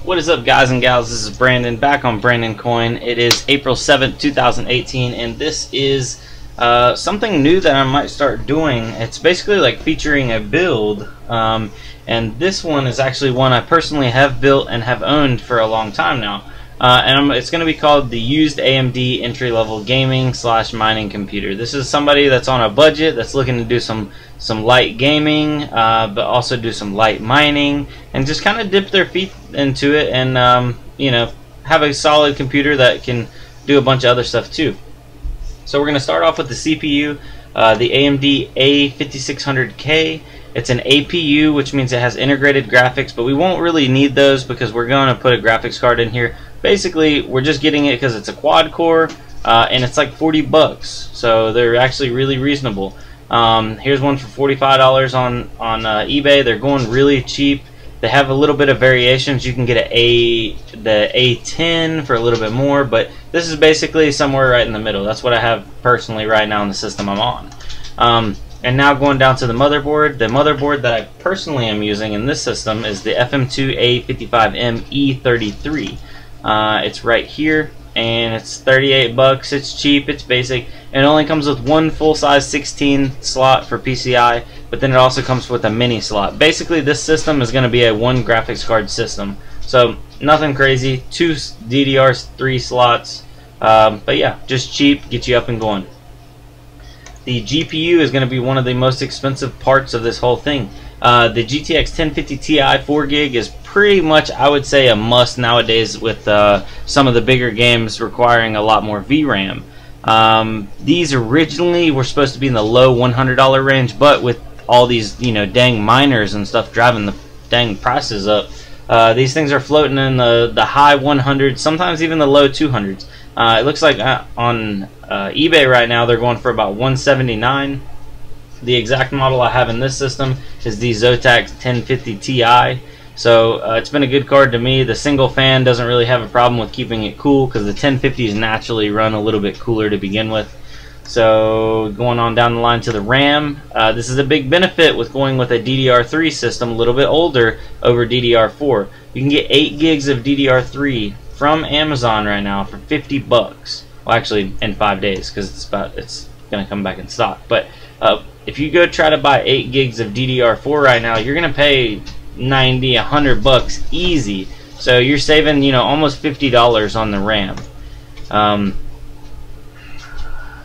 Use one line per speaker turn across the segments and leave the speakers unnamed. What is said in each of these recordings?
What is up, guys and gals? This is Brandon, back on Brandoncoin. It is April 7th, 2018, and this is something new that I might start doing. It's basically like featuring a build, and this one is actually one I personally have built and have owned for a long time now. It's going to be called the Used AMD Entry-Level Gaming / Mining Computer. This is somebody that's on a budget, that's looking to do some light gaming, but also do some light mining, and just kind of dip their feet into it, and you know, have a solid computer that can do a bunch of other stuff too. So we're going to start off with the CPU, the AMD A5600K. It's an APU, which means it has integrated graphics, but we won't really need those because we're going to put a graphics card in here. Basically, we're just getting it because it's a quad core, and it's like 40 bucks, so they're actually really reasonable. Here's one for $45 on eBay. They're going really cheap. They have a little bit of variations. You can get the A10 for a little bit more, but this is basically somewhere right in the middle. That's what I have personally right now in the system I'm on. And now going down to the motherboard. The motherboard that I personally am using in this system is the FM2A55M-E33. It's right here, and it's 38 bucks. It's cheap, it's basic, and it only comes with one full-size 16 slot for PCI, but then it also comes with a mini slot. Basically, this system is going to be a one graphics card system, so nothing crazy. 2 DDR3 slots, but yeah, just cheap, get you up and going. The GPU is going to be one of the most expensive parts of this whole thing. The GTX 1050 Ti 4GB is pretty much, I would say, a must nowadays with some of the bigger games requiring a lot more VRAM. These originally were supposed to be in the low $100 range, but with all these, you know, dang miners and stuff driving the dang prices up, these things are floating in the high 100s, sometimes even the low 200s. It looks like on eBay right now they're going for about $179. The exact model I have in this system is the Zotac 1050 Ti. So it's been a good card to me. The single fan doesn't really have a problem with keeping it cool because the 1050s naturally run a little bit cooler to begin with. So going on down the line to the RAM, this is a big benefit with going with a DDR3 system, a little bit older, over DDR4. You can get 8 gigs of DDR3 from Amazon right now for 50 bucks. Well, actually in 5 days because it's going to come back in stock. But if you go try to buy 8 gigs of DDR4 right now, you're going to pay 90, 100 bucks easy. So you're saving, you know, almost $50 on the RAM.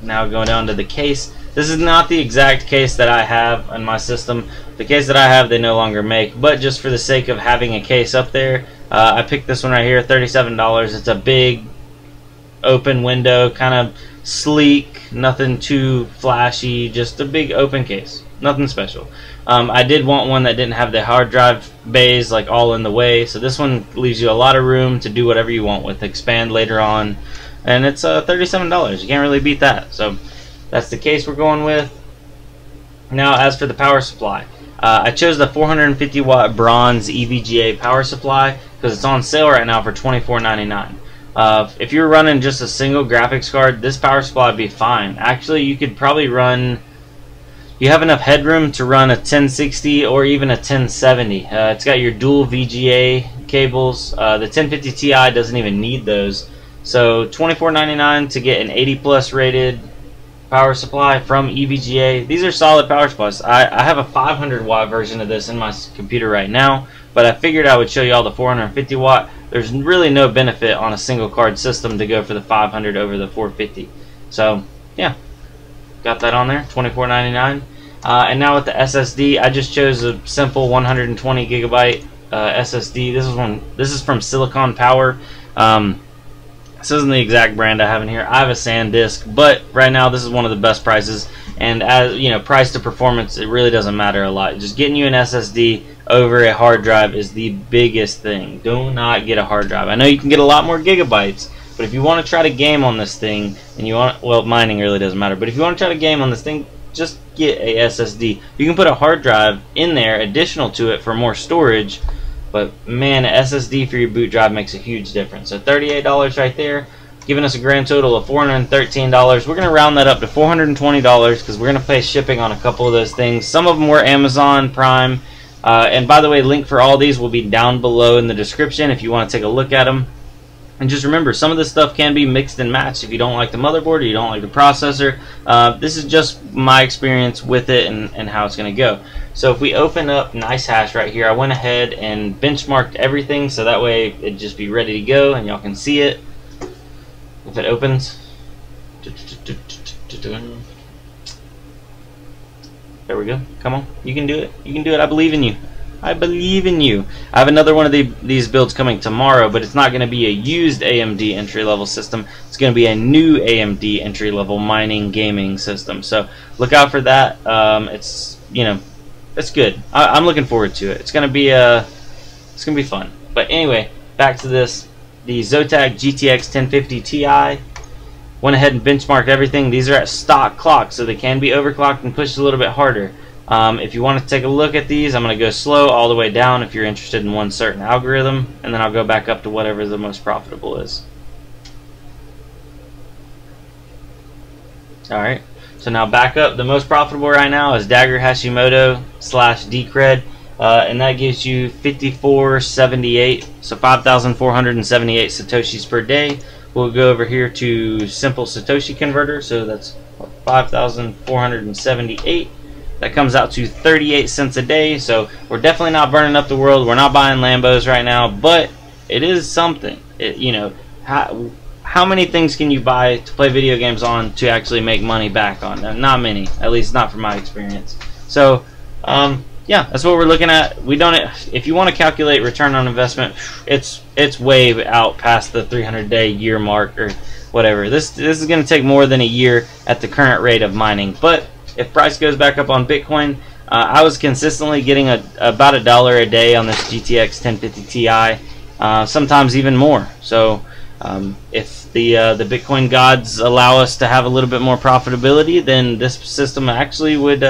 Now going down to the case. This is not the exact case that I have in my system. The case that I have they no longer make, but just for the sake of having a case up there, I picked this one right here, $37. It's a big open window, kind of sleek, nothing too flashy, just a big open case, nothing special. I did want one that didn't have the hard drive bays like all in the way, so this one leaves you a lot of room to do whatever you want with, expand later on, and it's $37. You can't really beat that. So that's the case we're going with. Now as for the power supply, I chose the 450 watt bronze EVGA power supply because it's on sale right now for $24.99. If you're running just a single graphics card, this power supply would be fine. Actually, you could probably run, you have enough headroom to run a 1060 or even a 1070. It's got your dual VGA cables. The 1050 Ti doesn't even need those. So $24.99 to get an 80 plus rated power supply from EVGA. These are solid power supplies. I have a 500 watt version of this in my computer right now, but I figured I would show you all the 450 watt. There's really no benefit on a single card system to go for the 500 over the 450. So yeah, got that on there, $24.99. And now with the SSD, I just chose a simple 120 gigabyte SSD. This is from Silicon Power. This isn't the exact brand I have in here. I have a SanDisk, but right now this is one of the best prices. And as you know, price to performance, it really doesn't matter a lot. Just getting you an SSD over a hard drive is the biggest thing. Do not get a hard drive. I know you can get a lot more gigabytes, but if you want to try to game on this thing, and you want, well, mining really doesn't matter, but if you want to try to game on this thing, just get a SSD. You can put a hard drive in there additional to it for more storage, but man, an SSD for your boot drive makes a huge difference. So $38 right there, giving us a grand total of $413. We're going to round that up to $420 because we're going to pay shipping on a couple of those things. Some of them were Amazon Prime, And by the way, link for all these will be down below in the description if you want to take a look at them. And just remember, some of this stuff can be mixed and matched if you don't like the motherboard or you don't like the processor. This is just my experience with it and how it's going to go. So if we open up NiceHash right here, I went ahead and benchmarked everything so that way it'd just be ready to go and y'all can see it if it opens. There we go. Come on, you can do it. You can do it. I believe in you. I believe in you. I have another one of these builds coming tomorrow, but it's not going to be a used AMD entry-level system. It's going to be a new AMD entry-level mining gaming system. So look out for that. It's, you know, it's good. I'm looking forward to it. It's going to be fun. But anyway, back to this. The Zotac GTX 1050 Ti. Went ahead and benchmarked everything. These are at stock clocks, so they can be overclocked and pushed a little bit harder. If you want to take a look at these, I'm going to go slow all the way down if you're interested in one certain algorithm, and then I'll go back up to whatever the most profitable is. Alright, so now back up. The most profitable right now is Dagger Hashimoto / Decred, and that gives you 5478, so 5,478 Satoshis per day. We'll go over here to Simple Satoshi Converter, so that's 5,478. That comes out to 38 cents a day, so we're definitely not burning up the world. We're not buying Lambos right now, but it is something. You know, how many things can you buy to play video games on to actually make money back on? Not many, at least not from my experience. So, yeah, that's what we're looking at. We don't. If you want to calculate return on investment, it's way out past the 300-day year mark or whatever. This is going to take more than a year at the current rate of mining, but if price goes back up on Bitcoin, I was consistently getting about $1 a day on this GTX 1050 Ti, sometimes even more. So if the Bitcoin gods allow us to have a little bit more profitability, then this system actually would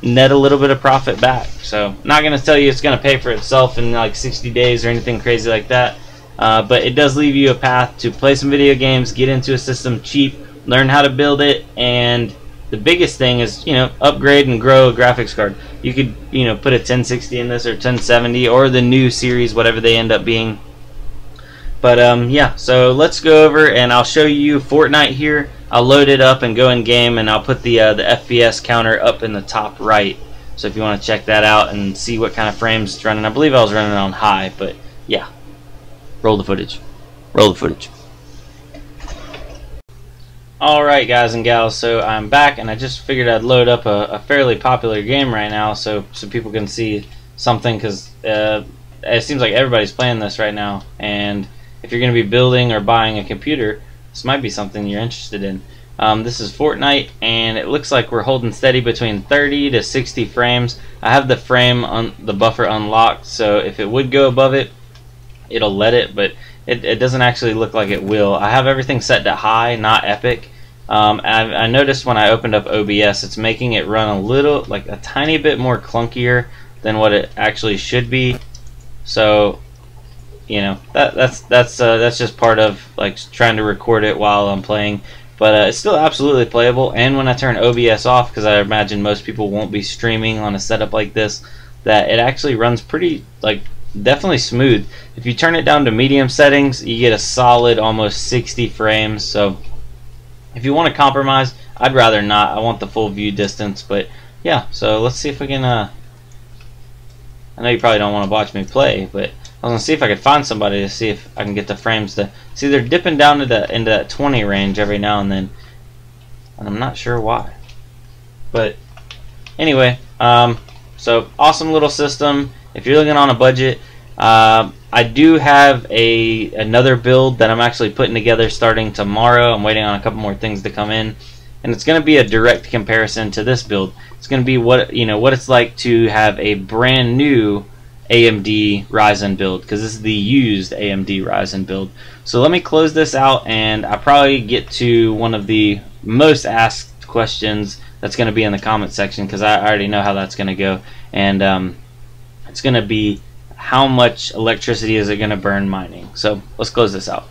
net a little bit of profit back. So not going to tell you it's going to pay for itself in like 60 days or anything crazy like that, but it does leave you a path to play some video games, get into a system cheap, learn how to build it, and the biggest thing is, you know, upgrade and grow a graphics card. You could, you know, put a 1060 in this or 1070 or the new series, whatever they end up being. But yeah, so let's go over and I'll show you Fortnite here. I'll load it up and go in game, and I'll put the FPS counter up in the top right. So if you want to check that out and see what kind of frames it's running, I believe I was running on high, but yeah. Roll the footage. Roll the footage. Alright guys and gals, so I'm back and I just figured I'd load up a fairly popular game right now so people can see something, because it seems like everybody's playing this right now, and if you're going to be building or buying a computer, this might be something you're interested in. This is Fortnite, and it looks like we're holding steady between 30 to 60 frames. I have the the buffer unlocked, so if it would go above it, it'll let it, but it doesn't actually look like it will. I have everything set to high, not epic. I noticed when I opened up OBS, it's making it run a little, like a tiny bit more clunkier than what it actually should be. So, you know, that's just part of like trying to record it while I'm playing. But it's still absolutely playable. And when I turn OBS off, because I imagine most people won't be streaming on a setup like this, that it actually runs pretty, like, definitely smooth. If you turn it down to medium settings, you get a solid almost 60 frames. So if you want to compromise, I'd rather not. I want the full view distance. But yeah, so let's see if we can I know you probably don't want to watch me play, but I was gonna see if I could find somebody to see if I can get the frames to see. They're dipping down to into that 20 range every now and then, and I'm not sure why. But anyway, so awesome little system. If you're looking on a budget, I do have another build that I'm actually putting together starting tomorrow. I'm waiting on a couple more things to come in, and it's going to be a direct comparison to this build. It's going to be what it's like to have a brand new AMD Ryzen build, because this is the used AMD Ryzen build. So let me close this out, and I'll probably get to one of the most asked questions that's going to be in the comment section, because I already know how that's going to go. And it's going to be, how much electricity is it going to burn mining? So let's close this out.